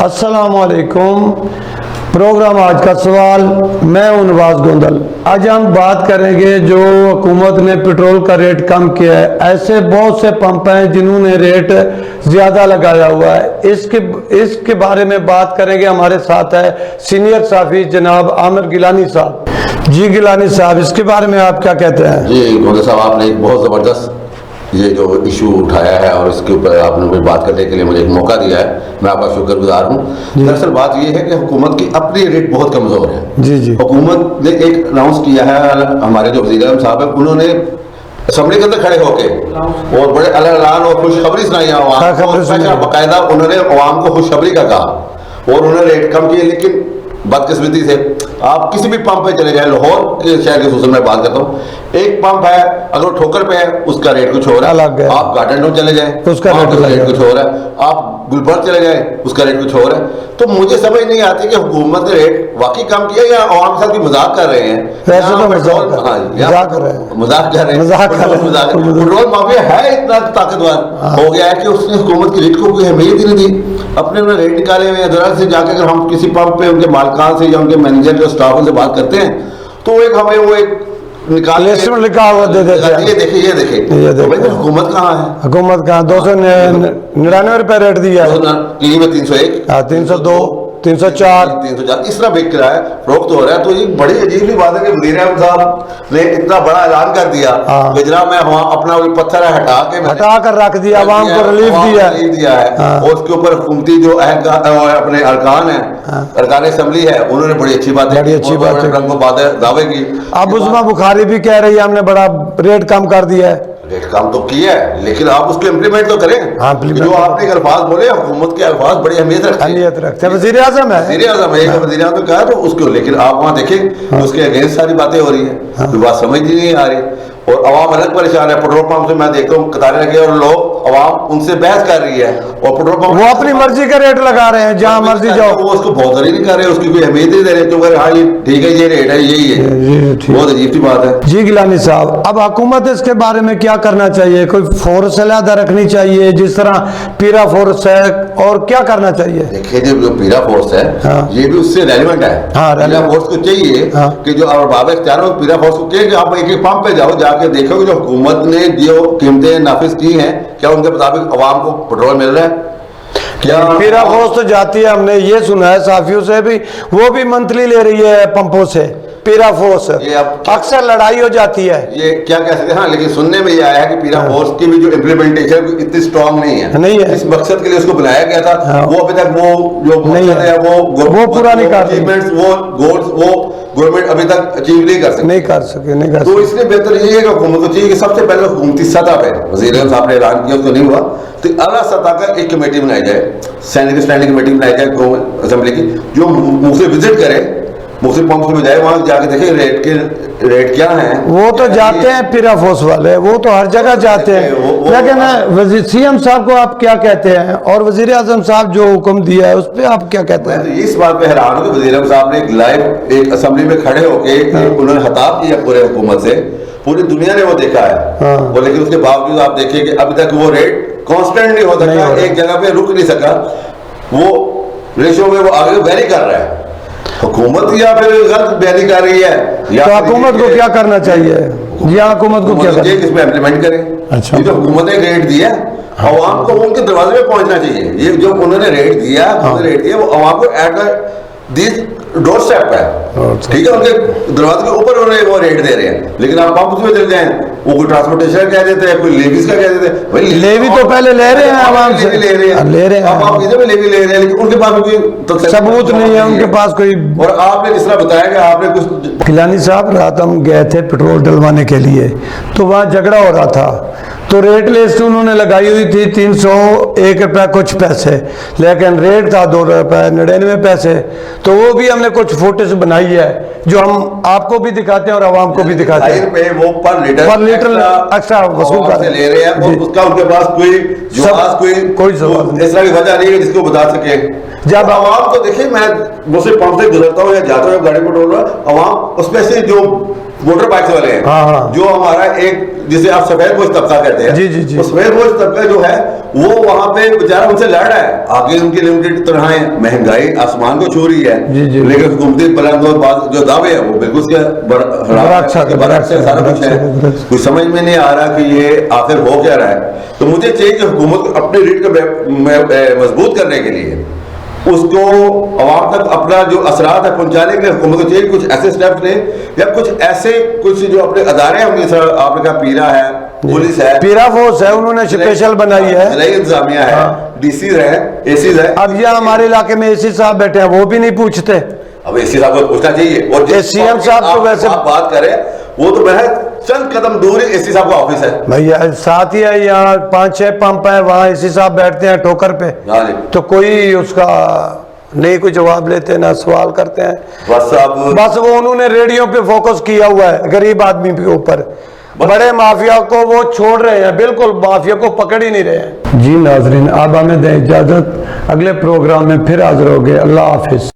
अस्सलाम वालेकुम। प्रोग्राम आज का सवाल, मैं हूं नवाज गोंदल। आज हम बात करेंगे जो हुकूमत ने पेट्रोल का रेट कम किया है, ऐसे बहुत से पंप हैं जिन्होंने रेट ज़्यादा लगाया हुआ है। इसके बारे में बात करेंगे। हमारे साथ है सीनियर साफी जनाब आमिर गिलानी साहब। जी गिलानी साहब, इसके बारे में आप क्या कहते हैं? जी गोंदल साहब, आपने एक बहुत ज़बरदस्त ये जो इशू उठाया है और इसके ऊपर आपने कोई बात करने के लिए मुझे एक मौका दिया है, मैं आपका शुक्रगुजार हूँ। दरअसल बात ये है कि हुकूमत की अपनी रेट बहुत कमज़ोर है। जी जी, हुकूमत ने एक अनाउंस किया है, हमारे जो वज़ीर आज़म साहब है उन्होंने असम्बली के अंदर खड़े होके और बड़े ऐलान और खुशखबरी सुनाई बाकायदा उन्होंने अवाम को खुशखबरी का कहा और उन्होंने रेट कम किए। लेकिन बदकिस्मती से आप किसी भी पंप पे चले जाए, लाहौर के शहर के सूसन में बात करता हूँ, एक पंप है अगर ठोकर पे है उसका रेट कुछ हो रहा है, आप गार्डन रोड चले जाए उसका रेट कुछ हो रहा है, आप गुलबर्ग चले जाए उसका रेट कुछ हो रहा है। तो मुझे समझ नहीं आती कि हुकूमत ने रेट वाकई कम किया या आवाम के साथ भी मजाक कर रहे हैं। वैसे तो मजाक कर रहे हैं। पेट्रोल माफिया है इतना ताकतवर हो गया है कि उसने हुकूमत की रेट को कोई अहमियत ही नहीं दी। अपने उन्होंने रेट निकाले हुए हैं। दरअसल से जाकर अगर हम किसी पंप पे उनके मालिकान से या उनके मैनेजर जो स्टाफ से बात करते हैं तो एक हमें वो एक लिखा हुआ दे देते हैं। ये देखिए तो भाई हुकूमत कहाँ है? हुकूमत कहाँ 299 रुपये रेट दिया है। 301, 302, 304, 304 इस तरह बिक रहा है, फरोख्त हो रहा है। तो ये बड़ी अजीब सी बात है कि वज़ीर आज़म साहब ने इतना बड़ा ऐलान कर दिया कि जनाब मैं अपना पत्थर हटा कर रख दिया, आवाम को रिलीफ दिया है। और उसके ऊपर हुकूमती जो अपने अरकान है, अरकान असेंबली है, उन्होंने बड़ी अच्छी बात दावे की। अब उस्मा बुखारी भी कह रही है हमने बड़ा रेट कम कर दिया है। रेट कम तो किया है लेकिन आप उसको इम्प्लीमेंट तो करें। जो आपने अल्फाज बोले, हुकूमत के अल्फाज बड़ी अहमियत रखते हैं। वज़ीर आज़म है, वज़ीर आज़म कहा तो उसको, लेकिन आप वहाँ देखें उसके अगेंस्ट सारी बातें हो रही है, तो बात समझ ही नहीं आ रही और अवाम अलग परेशान है। पेट्रोल पंप से मैं देखता हूँ कतारें लगे और लोग अवाम उनसे बहस कर रही है और पेट्रोल पंप वो अपनी मर्जी का रेट लगा रहे हैं, जहाँ मर्जी जाओ। वो उसको बहुत नहीं कर रहे, उसकी कोई अहमियत नहीं दे रहे। तो हाँ ये ठीक है, ये रेट है, यही है, बहुत अजीब सी बात है। जी गिलानी साहब, अब हुकूमत इसके बारे में क्या करना चाहिए? कोई फोर्स अलहदा रखनी चाहिए जिस तरह पीरा फोर्स है, और क्या करना चाहिए? देखिए जो पीरा फोर्स है ये भी उससे रेलिवेंट है। पीरा फोर्स को चाहिए कि जो अरबाब इख्तियार हो, पीरा फोर्स को चाहिए कि आप एक पंप पे जाओ, जाके देखो कि जो हुकूमत ने जो कीमतें नाफिज की हैं क्या उनके मुताबिक अवाम को पेट्रोल मिल रहा है। क्या पीरा फोर्स तो जाती है, हमने ये सुना है साफियों से भी, वो भी मंथली ले रही है पंपों से पीरा फोर्स। अक्सर लड़ाई हो जाती है, ये क्या कह सकते हैं। हाँ, लेकिन सुनने में ये आया है कि पीरा फोर्स की भी जो इम्प्लीमेंटेशन इतनी स्ट्रांग नहीं है। इस मकसद के लिए उसको बनाया गया था, वो अभी तक वो जो मकसद है वो पूरा नहीं कर वो गवर्नमेंट अभी तक अचीव नहीं कर सके। तो इसलिए बेहतर ये है कि हुकूमत को चाहिए कि सबसे पहले हुकूमती सतह पे वज़ीर आज़म साहब ने ऐलान किया, उसको नहीं हुआ तो आला सतह का एक कमेटी बनाई जाए, स्टैंडिंग कमेटी बनाई जाए असेंबली की, जो मुझसे विजिट करे, मुझसे पंप में जाए, वहां जाके देखे रेट क्या है। वो तो जाते हैं पीरा फोर्स वाले, वो तो हर जगह जाते हैं। लेकिन सीएम साहब को आप क्या कहते हैं, और वज़ीर आज़म साहब जो हुक्म दिया है उस पर आप क्या कहते हैं? मैं तो इस बात पे हैरान हूँ कि वज़ीर आज़म साहब ने लाइव एक असेंबली में खड़े होकर उन्होंने खिताब किया पूरे हुकूमत से, पूरी दुनिया ने वो देखा है वो, लेकिन उसके बावजूद आप देखिए कि अभी तक वो रेट कांस्टेंट नहीं हो सका, एक जगह पे रुक नहीं सका, वो रेशो में वो आगे वेरी कर रहा है। हुकूमत या फिर गलत बयानी कर रही है, या तो हुकूमत को क्या करना चाहिए? या हुकूमत को क्या चाहिए इसमें इम्प्लीमेंट करें। अच्छा, जो हुकूमत ने रेट दिया अवाम को उनके दरवाजे में पहुंचना चाहिए। ये जो उन्होंने रेट दिया वो अवाम को एट दिस डोर स्टेप है, ठीक है, उनके दरवाजे के ऊपर उन्होंने वो रेट दे रहे हैं। लेकिन आप पंप में चले जाएं, वो कोई ट्रांसपोर्टेशन कह देते हैं, कोई लेवीज का कह देते हैं। भाई लेवी तो पहले ले रहे हैं, आवाम से ले रहे हैं, आप इधर में लेवी ले रहे हैं, लेकिन उनके पास कोई सबूत नहीं है, उनके पास कोई। और आपने जिस तरह बताया कि आपने कुछ गिलानी साहब, रात हम गए थे पेट्रोल डलवाने के लिए, तो वहाँ झगड़ा हो रहा था, तो रेट लिस्ट उन्होंने लगाई हुई थी 301 रुपये कुछ पैसे, लेकिन रेट था 2 रुपये 99 पैसे। तो वो भी हमने कुछ फुटेज बनाई है जो हम आपको भी दिखाते हैं और आवाम को भी दिखाते हैं। पे वो पर लीटर एक्स्ट्रा वसूल कर ले रहे हैं और उसका उनके पास कोई सवाल ऐसा भी वजह नहीं है जिसको बता सके। जब आवाम को देखिए, मैं मुझसे पंप से गुजरता हूँ या जाता हूँ गाड़ी पेट्रोल, आवाम उसमें से जो मोटर बाइक्स वाले हैं, हाँ, हाँ। जो हमारा एक जिसे आप सफेद पोश तबका कहते हैं, जी, जी, जी। वो सफेद पोश तबका जो है वो वहां पे बेचारा उनसे लड़ रहा है, आगे उनकी लिमिटेड तनख्वाहें, महंगाई आसमान को छू रही है, जी, जी। लेकिन हुकूमती बुलंद और बात जो दावे है वो बिल्कुल उसके बरअक्स है, बरअक्स है, सारा कुछ है। बरअक्स। कुछ समझ में नहीं आ रहा कि ये आखिर हो क्या रहा है। तो मुझे चाहिए कि हुकूमत को अपनी रीढ़ को मजबूत करने के लिए उसको अवाम तक अपना जो असरात है पहुंचाने के लिए हुकूमत को चाहिए कुछ ऐसे स्टेप्स ले, या कुछ ऐसे कुछ जो अपने अदारे होंगे, आपने कहा पीरा है, पुलिस है, पीरा फोर्स है, उन्होंने स्पेशल बनाई है, जिला इंतजामिया है, डीसी है, एसीज है। अब यहाँ हमारे इलाके में एसी साहब बैठे हैं, वो भी नहीं पूछते। अब एसी साहब को पूछना चाहिए। और जिस सीएम साहब तो वैसे आप बात करें, वो तो महज चंद कदम दूर ही एसी साहब का ऑफिस है भैया, साथ ही है, यहाँ 5-6 पंप है, वहाँ एसी साहब बैठते हैं ठोकर पे, हाँ जी। तो कोई उसका नहीं कोई जवाब लेते ना सवाल करते हैं। बस वो उन्होंने रेडियो पे फोकस किया हुआ है गरीब आदमी के ऊपर, बड़े माफिया को वो छोड़ रहे हैं, बिल्कुल माफिया को पकड़ ही नहीं रहे हैं। जी नाजरीन, अब हमें दें इजाजत, अगले प्रोग्राम में फिर हाजिर होंगे। अल्लाह हाफिज।